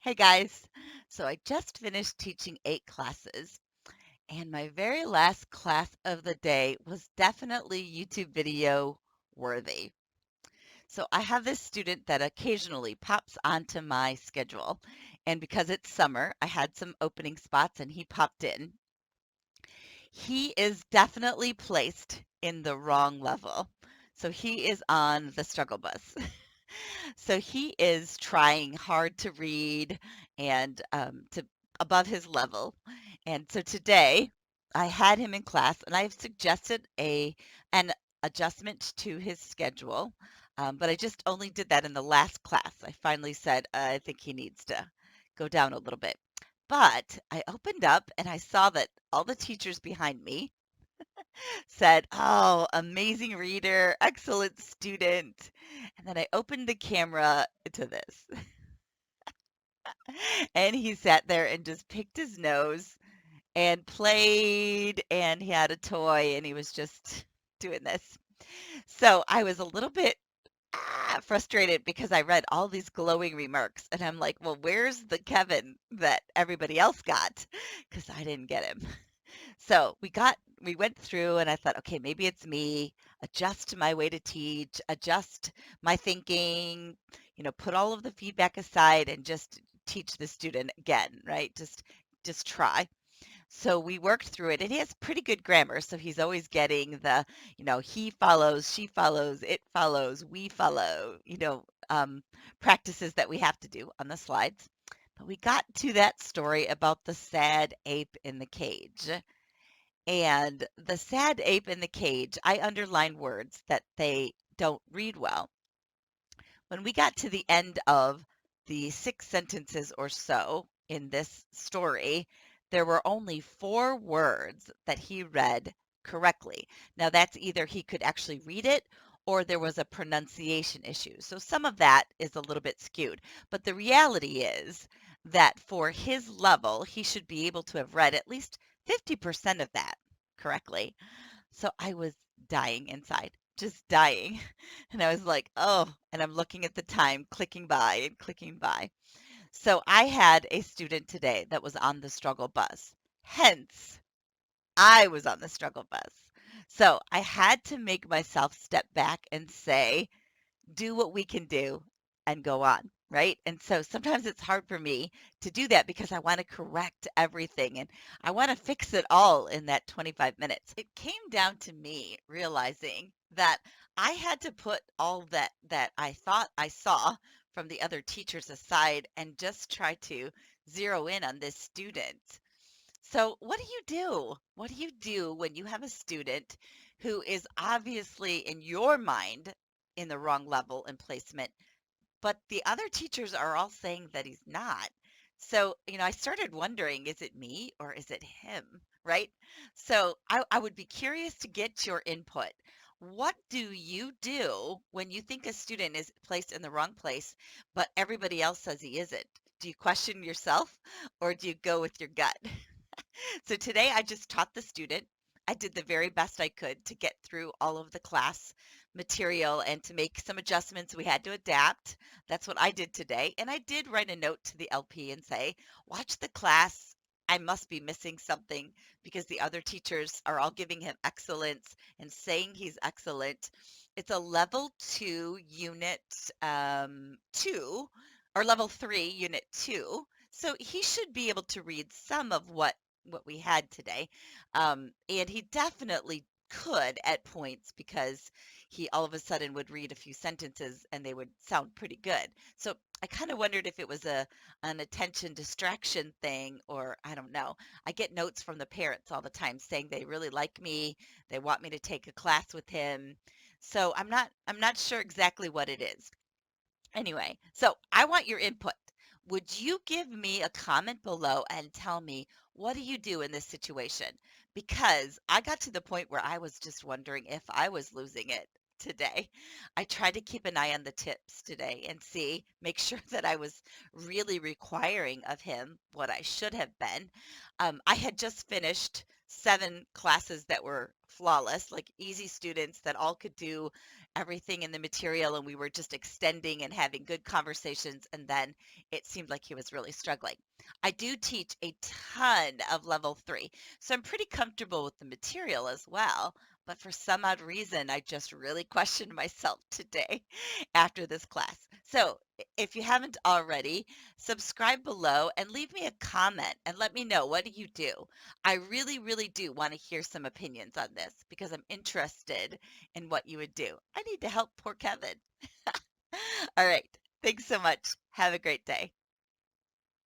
Hey guys, so I just finished teaching 8 classes, and my very last class of the day was definitely YouTube video worthy. So I have this student that occasionally pops onto my schedule, and because it's summer, I had some opening spots and he popped in. He is definitely placed in the wrong level. So he is on the struggle bus. So he is trying hard to read and to above his level. And so today I had him in class and I've suggested an adjustment to his schedule. But I just only did that in the last class. I finally said, I think he needs to go down a little bit. But I opened up and I saw that all the teachers behind me said, "Oh, amazing reader, excellent student." And then I opened the camera to this, and he sat there and just picked his nose and played, and he had a toy, and he was just doing this. So I was a little bit frustrated because I read all these glowing remarks, and I'm like, well, where's the Kevin that everybody else got? Because I didn't get him. So we went through and I thought, okay, maybe it's me, adjust my way to teach, adjust my thinking, put all of the feedback aside and just teach the student again, right? Just try. So we worked through it and he has pretty good grammar. So he's always getting he follows, she follows, it follows, we follow, practices that we have to do on the slides. But we got to that story about the sad ape in the cage. And the sad ape in the cage, I underline words that they don't read well. When we got to the end of the 6 sentences or so in this story, there were only 4 words that he read correctly. Now, that's either he could actually read it or there was a pronunciation issue. So some of that is a little bit skewed. But the reality is that for his level, he should be able to have read at least 50% of that correctly. So I was dying inside, just dying. And I was like, oh, and I'm looking at the time, clicking by and clicking by. So I had a student today that was on the struggle bus. Hence, I was on the struggle bus. So I had to make myself step back and say, do what we can do and go on, right? And so sometimes it's hard for me to do that because I want to correct everything and I want to fix it all in that 25 minutes. It came down to me realizing that I had to put all that I thought I saw from the other teachers aside and just try to zero in on this student. So, what do you do? What do you do when you have a student who is obviously in your mind in the wrong level and placement, but the other teachers are all saying that he's not? So, I started wondering, is it me or is it him? Right? So, I would be curious to get your input. What do you do when you think a student is placed in the wrong place, but everybody else says he isn't? Do you question yourself or do you go with your gut? So today I just taught the student. I did the very best I could to get through all of the class material and to make some adjustments. We had to adapt. That's what I did today. And I did write a note to the LP and say, watch the class. I must be missing something because the other teachers are all giving him excellence and saying he's excellent. It's a level 2, unit 2, or level 3, unit 2. So he should be able to read some of what we had today. And he definitely could at points because he all of a sudden would read a few sentences and they would sound pretty good. So I kind of wondered if it was an attention distraction thing or I don't know. I get notes from the parents all the time saying they really like me, they want me to take a class with him. So I'm not sure exactly what it is. Anyway, so I want your input. Would you give me a comment below and tell me what do you do in this situation? Because I got to the point where I was just wondering if I was losing it today. I tried to keep an eye on the tips today and make sure that I was really requiring of him what I should have been. I had just finished 7 classes that were flawless, like easy students that all could do everything in the material and we were just extending and having good conversations. And then it seemed like he was really struggling. I do teach a ton of level 3, so I'm pretty comfortable with the material as well. But for some odd reason, I just really questioned myself today after this class. So if you haven't already, subscribe below and leave me a comment and let me know, what do you do? I really, really do want to hear some opinions on this because I'm interested in what you would do. I need to help poor Kevin. All right. Thanks so much. Have a great day.